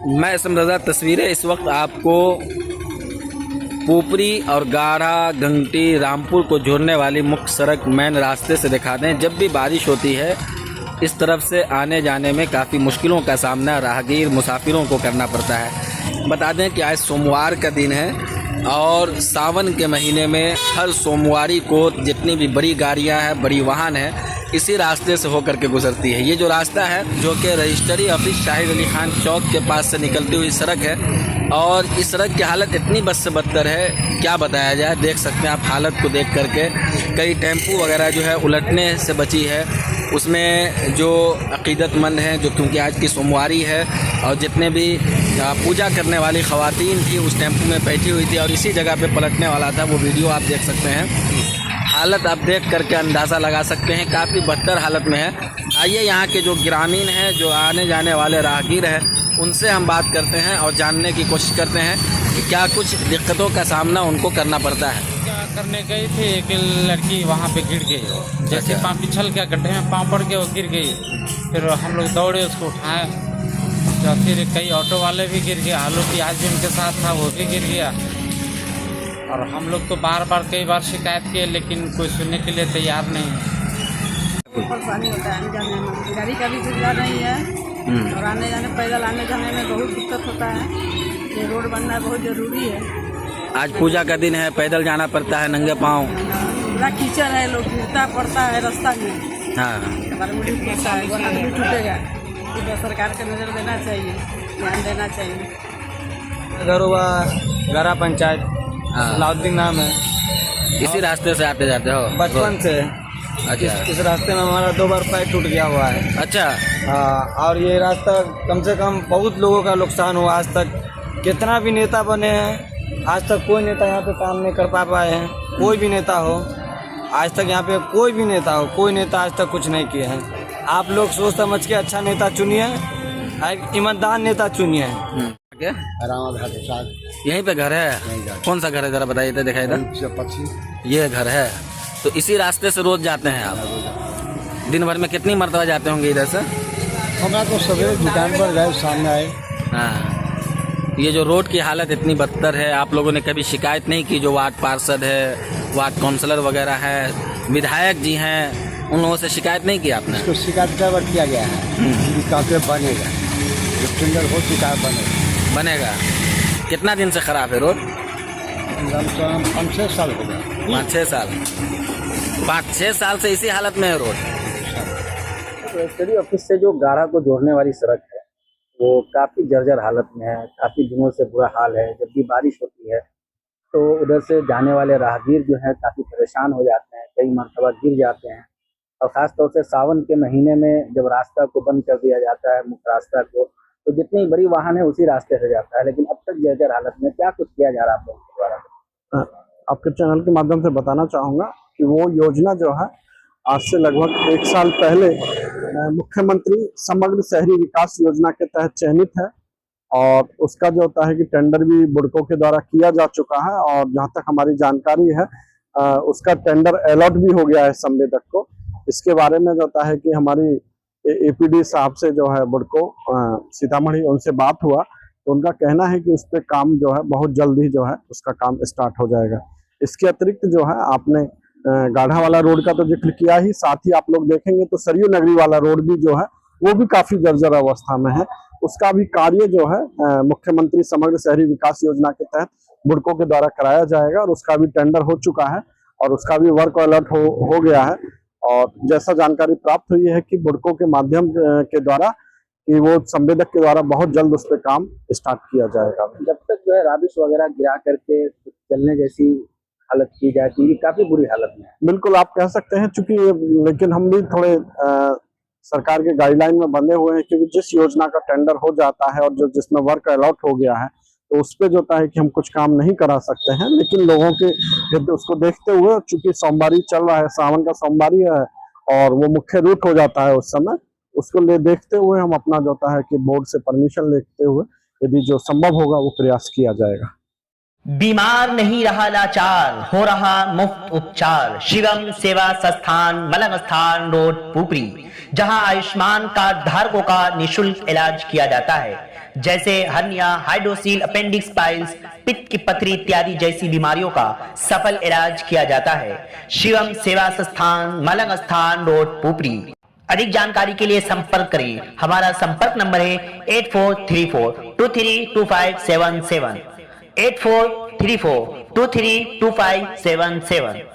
मैं समझदार तस्वीरें इस वक्त आपको पुपरी और गाढ़ा गंगटी रामपुर को जोड़ने वाली मुख्य सड़क मेन रास्ते से दिखाते हैं। जब भी बारिश होती है इस तरफ से आने जाने में काफ़ी मुश्किलों का सामना राहगीर मुसाफिरों को करना पड़ता है। बता दें कि आज सोमवार का दिन है और सावन के महीने में हर सोमवारी को जितनी भी बड़ी गाड़ियां हैं, बड़ी वाहन है, इसी रास्ते से होकर के गुजरती है। ये जो रास्ता है जो कि रजिस्ट्री ऑफिस शाहिद अली खान चौक के पास से निकलती हुई सड़क है और इस सड़क की हालत इतनी बद से बदतर है, क्या बताया जाए। देख सकते हैं आप हालत को देख करके। कई टेम्पू वगैरह जो है उलटने से बची है। उसमें जो अकीदतमंद हैं, जो क्योंकि आज की सोमवारी है और जितने भी पूजा करने वाली ख़वातीन थी उस टेम्पू में बैठी हुई थी और इसी जगह पे पलटने वाला था। वो वीडियो आप देख सकते हैं। हालत आप देख करके अंदाज़ा लगा सकते हैं, काफ़ी बदतर हालत में है। आइए यहाँ के जो ग्रामीण हैं, जो आने जाने वाले राहगीर हैं, उनसे हम बात करते हैं और जानने की कोशिश करते हैं कि क्या कुछ दिक्कतों का सामना उनको करना पड़ता है। क्या करने गई थी, एक लड़की वहाँ पे गिर गई। जैसे पाँव पिछल गया, गड्ढे में पाँव पड़ के वो गिर गई। फिर हम लोग दौड़े, उसको उठाए। तो फिर कई ऑटो वाले भी गिर गए। आलू प्याज भी उनके साथ था, वो भी गिर गया। और हम लोग तो बार बार कई बार शिकायत किए, लेकिन कोई सुनने के लिए तैयार नहीं है। परेशानी होता है आने जाने में, गाड़ी का भी सुविधा नहीं है और आने जाने पैदल आने जाने में बहुत दिक्कत होता है। ये रोड बनना बहुत जरूरी है। आज पूजा का दिन है, पैदल जाना पड़ता है नंगे पाँव। पूरा कीचड़ है, लोग गिरता पड़ता है रास्ता में। हाँ, हमारे मुड़ी फंसा है, गोड़ आदमी टूटेगा। इधर सरकार को नज़र देना चाहिए, ध्यान देना चाहिए। घर हुआ गरा पंचायत, सलाउद्दीन नाम है। इसी रास्ते से आते जाते हो बचपन से। अच्छा। इस रास्ते में हमारा 2 बार पैर टूट गया हुआ है। अच्छा। हाँ, और ये रास्ता कम से कम बहुत लोगों का नुकसान हुआ आज तक। कितना भी नेता बने हैं, आज तक कोई नेता यहाँ पे काम नहीं कर पाए हैं। कोई भी नेता हो, आज तक यहाँ पे कोई भी नेता हो, कोई नेता आज तक कुछ नहीं किए हैं। आप लोग सोच समझ के अच्छा नेता चुनिए, एक ईमानदार नेता चुनिए। क्या यहीं पे घर है? कौन सा घर है, जरा बताइए तो दिखाई दे। ये घर है, तो इसी रास्ते से रोज जाते हैं आप? दिन भर में कितनी मरतबा जाते होंगे इधर से? हमारा तो सवेरे दुकान पर गए, सामने आए। हाँ, ये जो रोड की हालत इतनी बदतर है, आप लोगों ने कभी शिकायत नहीं की? जो वार्ड पार्षद है, वार्ड काउंसलर वगैरह है, विधायक जी हैं, उन लोगों से शिकायत नहीं की आपने? इसको शिकायत कवर किया गया है, काफी बनेगा, टेंडर हो चुका है, बनेगा। कितना दिन से खराब है रोड? 5-6 साल हो गए। 5-6 साल? 5-6 साल से इसी हालत में है रोड। रजिस्ट्री ऑफिस से जो गाढ़ा को जोड़ने वाली सड़क है वो काफ़ी जर्जर हालत में है, काफ़ी दिनों से बुरा हाल है। जब भी बारिश होती है तो उधर से जाने वाले राहगीर जो हैं काफ़ी परेशान हो जाते हैं, कई मरतबा गिर जाते हैं। और ख़ास तौर से सावन के महीने में जब रास्ता को बंद कर दिया जाता है, मुख्य रास्ता को, तो जितनी बड़ी वाहन है उसी रास्ते से जाता है। लेकिन अब तक जर्जर हालत में क्या कुछ किया जा रहा है आप लोगों के द्वारा? आपके चैनल के माध्यम से बताना चाहूँगा कि वो योजना जो है आज से लगभग 1 साल पहले मुख्यमंत्री समग्र शहरी विकास योजना के तहत चयनित है और उसका जो होता है कि टेंडर भी बुडको के द्वारा किया जा चुका है और जहाँ तक हमारी जानकारी है उसका टेंडर अलॉट भी हो गया है संवेदक को। इसके बारे में जो होता है कि हमारी एपीडी साहब से जो है बुडको सीतामढ़ी, उनसे बात हुआ तो उनका कहना है कि उस पर काम जो है बहुत जल्द ही जो है उसका काम स्टार्ट हो जाएगा। इसके अतिरिक्त जो है आपने गाढ़ा वाला रोड का तो जिक्र किया ही, साथ ही आप लोग देखेंगे तो सरयू नगरी वाला रोड भी जो है वो भी काफी जर्जर अवस्था में है। उसका भी कार्य जो है मुख्यमंत्री समग्र शहरी विकास योजना के तहत बुडको के द्वारा कराया जाएगा और उसका भी टेंडर हो चुका है और उसका भी वर्क अलर्ट हो गया है। और जैसा जानकारी प्राप्त हुई है कि बुडको के माध्यम के द्वारा कि वो संवेदक के द्वारा बहुत जल्द उस पर काम स्टार्ट किया जाएगा। जब तक जो है राबिश वगैरह गिरा करके चलने जैसी हालत की जाती है, काफी बुरी हालत में है। बिल्कुल आप कह सकते हैं, चूंकि लेकिन हम भी थोड़े सरकार के गाइडलाइन में बंधे हुए हैं क्योंकि जिस योजना का टेंडर हो जाता है और जो जिसमें वर्क अलॉट हो गया है तो उस पे जो होता है कि हम कुछ काम नहीं करा सकते हैं। लेकिन लोगों के उसको देखते हुए, चूंकि सोमवारी चल रहा है, सावन का सोमवारी है और वो मुख्य रूट हो जाता है उस समय, उसको देखते हुए हम अपना जो होता है कि बोर्ड से परमिशन लेते हुए यदि जो संभव होगा वो प्रयास किया जाएगा। बीमार नहीं रहा लाचार, हो रहा मुफ्त उपचार। शिवम सेवा संस्थान, मलंग स्थान रोड, पुपरी, जहां आयुष्मान कार्ड धारकों का निःशुल्क इलाज किया जाता है। जैसे हर्निया, हाइड्रोसील, अपेंडिक्स, पाइल्स, पित्त की पथरी इत्यादि जैसी बीमारियों का सफल इलाज किया जाता है। शिवम सेवा संस्थान, मलंग स्थान रोड, पुपरी। अधिक जानकारी के लिए संपर्क करें। हमारा संपर्क नंबर है 8434232577 8434232577।